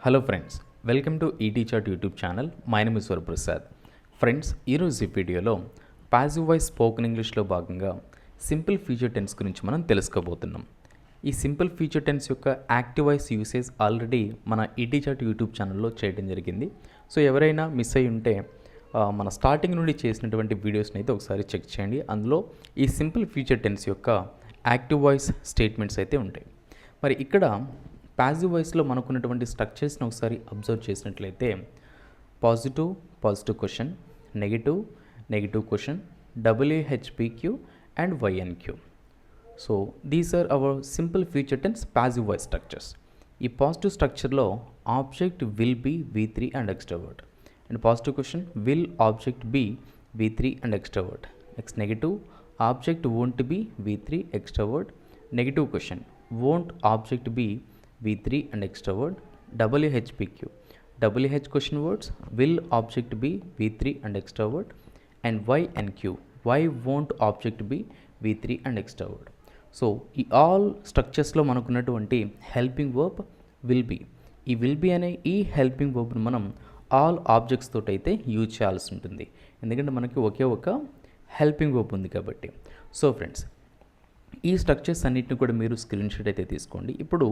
Hello friends, welcome to ET chart YouTube channel. My name is Varaprasad. Friends, ఈరోజు ఈ వీడియోలో passive voice spoken ఇంగ్లీష్లో భాగంగా సింపుల్ ఫ్యూచర్ టెన్స్ గురించి మనం తెలుసుకోబోతున్నాం. ఈ సింపుల్ ఫ్యూచర్ టెన్స్ యొక్క యాక్టివ్ వాయిస్ యూసేజ్ ఆల్రెడీ మన ఈటీచార్ట్ యూట్యూబ్ ఛానల్లో చేయడం జరిగింది. సో ఎవరైనా మిస్ అయి ఉంటే మన స్టార్టింగ్ నుండి చేసినటువంటి వీడియోస్ని అయితే ఒకసారి చెక్ చేయండి. అందులో ఈ సింపుల్ ఫ్యూచర్ టెన్స్ యొక్క యాక్టివ్ వాయిస్ స్టేట్మెంట్స్ అయితే ఉంటాయి. మరి ఇక్కడ పాసివ్ వాయిస్లో మనకున్నటువంటి స్ట్రక్చర్స్ని ఒకసారి అబ్జర్వ్ చేసినట్లయితే positive question, negative question, WHPQ and YNQ. So these are our simple future tense passive voice structures. ఈ పాజిటివ్ స్ట్రక్చర్లో object will be V3 and extra word. And positive question will object be V3 and extra word. Next negative object won't be V3 extra word. Negative question won't object be V3 and extrovert. WHPQ WH question words will object be V3 and extrovert. And YNQ why won't object be V3 and extrovert. So ఈ all స్ట్రక్చర్స్లో మనకున్నటువంటి helping verb will be. ఈ will be అనే ఈ helping వర్బ్ని మనం all objects తోటి అయితే use చేయాల్సి ఉంటుంది, ఎందుకంటే మనకి ఒకే ఒక హెల్పింగ్ వర్బ్ ఉంది కాబట్టి. సో ఫ్రెండ్స్, ఈ స్ట్రక్చర్స్ అన్నిటిని కూడా మీరు స్క్రీన్ షాట్ అయితే తీసుకోండి. ఇప్పుడు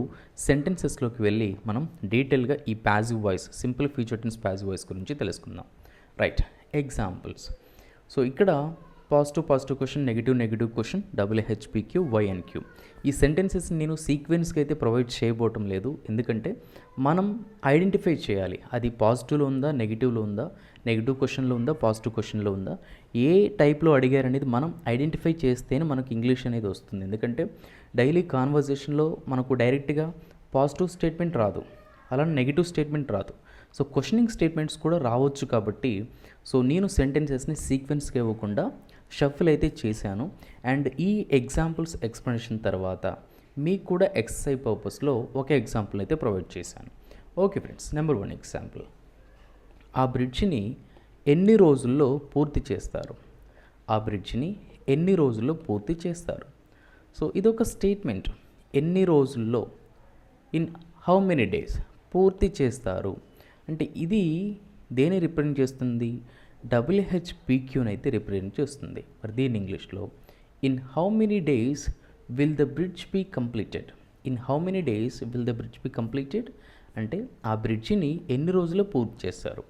సెంటెన్సెస్లోకి వెళ్ళి మనం డీటెయిల్గా ఈ passive voice simple future tense passive voice గురించి తెలుసుకుందాం. Right, examples. సో ఇక్కడ positive question, negative question, WHPQ, YNQ. ఈ సెంటెన్సెస్ నేను సీక్వెన్స్కి అయితే ప్రొవైడ్ చేయబోవటం లేదు, ఎందుకంటే మనం ఐడెంటిఫై చేయాలి అది పాజిటివ్లో ఉందా, నెగిటివ్లో ఉందా, నెగిటివ్ క్వశ్చన్లో ఉందా, పాజిటివ్ క్వశ్చన్లో ఉందా, ఏ టైప్లో అడిగారు అనేది మనం ఐడెంటిఫై చేస్తేనే మనకు ఇంగ్లీష్ అనేది వస్తుంది. ఎందుకంటే డైలీ కాన్వర్జేషన్లో మనకు డైరెక్ట్గా పాజిటివ్ స్టేట్మెంట్ రాదు, అలానే నెగిటివ్ స్టేట్మెంట్ రాదు. సో క్వశ్చనింగ్ స్టేట్మెంట్స్ కూడా రావచ్చు కాబట్టి సో నేను సెంటెన్సెస్ని సీక్వెన్స్కి ఇవ్వకుండా షఫుల్ అయితే చేశాను. అండ్ ఈ ఎగ్జాంపుల్స్ ఎక్స్ప్లెనేషన్ తర్వాత మీకు కూడా ఎక్సర్సైజ్ పర్పస్లో ఒక ఎగ్జాంపుల్ అయితే ప్రొవైడ్ చేశాను. Okay friends, number 1 example. ఆ బ్రిడ్జిని ఎన్ని రోజుల్లో పూర్తి చేస్తారు? ఆ బ్రిడ్జిని ఎన్ని రోజుల్లో పూర్తి చేస్తారు? సో ఇదొక స్టేట్మెంట్. ఎన్ని రోజుల్లో, ఇన్ హౌ మెనీ డేస్ పూర్తి చేస్తారు అంటే ఇది దేని రిప్రజెంట్ చేస్తుంది? WHPQని అయితే రిప్రజెంట్ చేస్తుంది. మరి దీని ఇంగ్లీష్లో in how many days will the bridge be completed. In how many days will the bridge be completed అంటే ఆ బ్రిడ్జిని ఎన్ని రోజుల్లో పూర్తి చేస్తారు.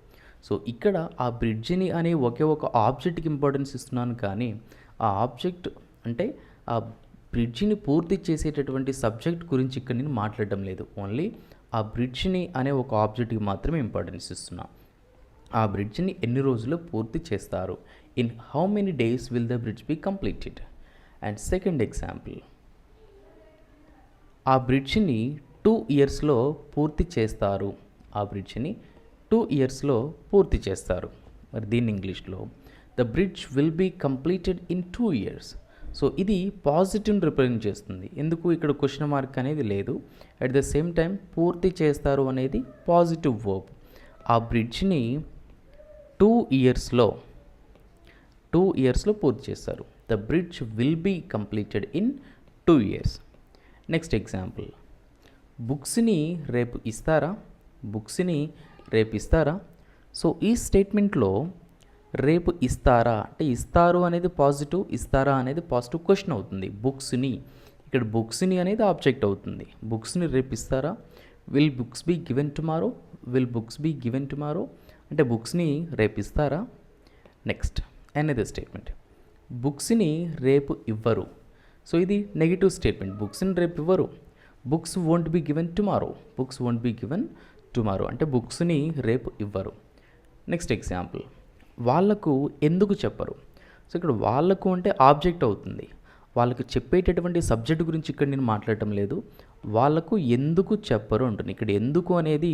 సో ఇక్కడ ఆ బ్రిడ్జిని అనే ఒకే ఒక ఆబ్జెక్ట్కి ఇంపార్టెన్స్ ఇస్తున్నాను, కానీ ఆ ఆబ్జెక్ట్ అంటే ఆ బ్రిడ్జిని పూర్తి చేసేటటువంటి సబ్జెక్ట్ గురించి ఇక్కడ నేను మాట్లాడడం లేదు. ఓన్లీ ఆ బ్రిడ్జిని అనే ఒక ఆబ్జెక్ట్కి మాత్రమే ఇంపార్టెన్స్ ఇస్తున్నా. ఆ బ్రిడ్జిని ఎన్ని రోజుల్లో పూర్తి చేస్తారు? In how many days will the bridge be completed. And second example. ఆ బ్రిడ్జిని 2 ఇయర్స్లో పూర్తి చేస్తారు. ఆ బ్రిడ్జిని 2 ఇయర్స్లో పూర్తి చేస్తారు. మరి దీన్ని ఇంగ్లీష్లో the bridge will be completed in 2 years. So ఇది పాజిటివ్ని రిప్రజెంట్ చేస్తుంది. ఎందుకు ఇక్కడ క్వశ్చన్ మార్క్ అనేది లేదు. అట్ ద సేమ్ టైం పూర్తి చేస్తారు అనేది పాజిటివ్ వర్బ్. ఆ బ్రిడ్జ్ని 2 ఇయర్స్లో పూర్తి చేస్తారు. The bridge will be completed in 2 years. Next example. బుక్స్ని రేపు ఇస్తారా? బుక్స్ని రేపు ఇస్తారా? సో ఈ స్టేట్మెంట్లో రేపు ఇస్తారా అంటే ఇస్తారు అనేది పాజిటివ్, ఇస్తారా అనేది పాజిటివ్ క్వశ్చన్ అవుతుంది. బుక్స్ని ఇక్కడ బుక్స్ని అనేది ఆబ్జెక్ట్ అవుతుంది. బుక్స్ని రేపు ఇస్తారా? Will books be given tomorrow. Will books be given tomorrow అంటే బుక్స్ని రేపు ఇస్తారా? నెక్స్ట్ అనేది స్టేట్మెంట్. బుక్స్ని రేపు ఇవ్వరు. సో ఇది నెగిటివ్ స్టేట్మెంట్. బుక్స్ని రేపు ఇవ్వరు. Books won't be given tomorrow. Books won't be given tomorrow అంటే బుక్స్ని రేపు ఇవ్వరు. Next example. వాళ్ళకు ఎందుకు చెప్పరు? సో ఇక్కడ వాళ్ళకు అంటే ఆబ్జెక్ట్ అవుతుంది. వాళ్ళకు చెప్పేటటువంటి సబ్జెక్ట్ గురించి ఇక్కడ నేను మాట్లాడటం లేదు. వాళ్ళకు ఎందుకు చెప్పరు అంటుంది. ఇక్కడ ఎందుకు అనేది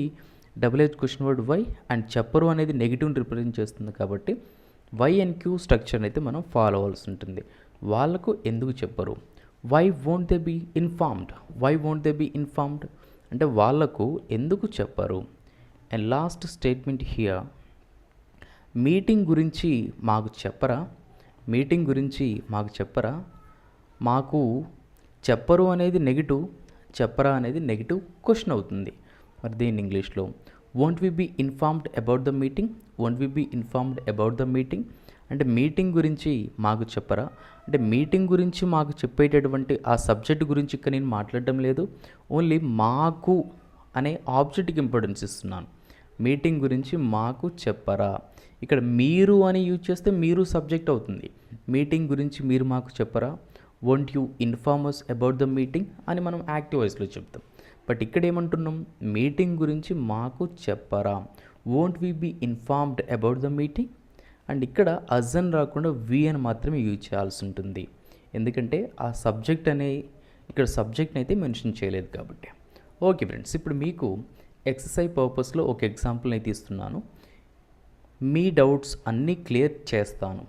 WH question word why, and చెప్పరు అనేది నెగిటివ్ని రిప్రజెంట్ చేస్తుంది కాబట్టి YNQ స్ట్రక్చర్ అయితే మనం ఫాలో అవ్వాల్సి ఉంటుంది. వాళ్ళకు ఎందుకు చెప్పరు? Why won't they be informed. Why won't they be informed అంటే వాళ్ళకు ఎందుకు చెప్పరు. And last statement here. Meeting గురించి మాకు చెప్పరా? మీటింగ్ గురించి మాకు చెప్పరా? మాకు చెప్పరు అనేది నెగిటివ్, చెప్పరా అనేది నెగిటివ్ క్వశ్చన్ అవుతుంది. మరి దీని ఇంగ్లీష్లో won't we be informed about the meeting, won't we be informed about the meeting అంటే మీటింగ్ గురించి మాకు చెప్పరా, అంటే మీటింగ్ గురించి మాకు చెప్పేటటువంటి ఆ సబ్జెక్ట్ గురించి ఇక్కడ నేను మాట్లాడడం లేదు, ఓన్లీ మాకు అనే ఆబ్జెక్ట్కి ఇంపార్టెన్స్ ఇస్తున్నాను. మీటింగ్ గురించి మాకు చెప్పరా, ఇక్కడ మీరు అని యూజ్ చేస్తే మీరు సబ్జెక్ట్ అవుతుంది. మీటింగ్ గురించి మీరు మాకు చెప్పరా, won't you inform us about the meeting అని మనం యాక్టివ్ వాయిస్లో చెప్తాం. బట్ ఇక్కడ ఏమంటున్నాం, మీటింగ్ గురించి మాకు చెప్పరా, won't we be informed about the meeting. And ఇక్కడ అజ్ అని రాకుండా వి అని మాత్రమే యూజ్ చేయాల్సి ఉంటుంది, ఎందుకంటే ఆ సబ్జెక్ట్ అనే ఇక్కడ సబ్జెక్ట్ని అయితే మెన్షన్ చేయలేదు కాబట్టి. ఓకే ఫ్రెండ్స్, ఇప్పుడు మీకు ఎక్సర్సైజ్ పర్పస్లో ఒక ఎగ్జాంపుల్ అయితే ఇస్తున్నాను. మీ డౌట్స్ అన్నీ క్లియర్ చేస్తాను,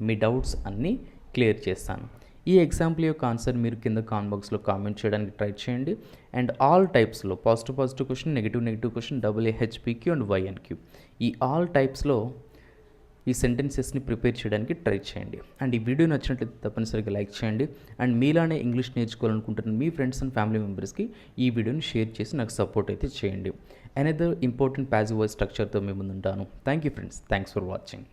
మీ డౌట్స్ అన్నీ క్లియర్ చేస్తాను. ఈ ఎగ్జాంపుల్ యొక్క ఆన్సర్ మీరు కింద కామెంట్ బాక్స్లో కామెంట్ చేయడానికి ట్రై చేయండి. అండ్ ఆల్ టైప్స్లో positive question, negative question, HPQ and YNQ ఈ ఆల్ టైప్స్లో ఈ సెంటెన్సెస్ని ప్రిపేర్ చేయడానికి ట్రై చేయండి. అండ్ ఈ వీడియో నచ్చినట్లయితే తప్పనిసరిగా లైక్ చేయండి. అండ్ మీలానే ఇంగ్లీష్ నేర్చుకోవాలనుకుంటున్న మీ ఫ్రెండ్స్ అండ్ ఫ్యామిలీ మెంబర్స్కి ఈ వీడియోని షేర్ చేసి నాకు సపోర్ట్ అయితే చేయండి. అనదర్ ఇంపార్టెంట్ ప్యాసివ్ వాయిస్ స్ట్రక్చర్తో మీ ముందుంటాను. Thank you friends, thanks for watching.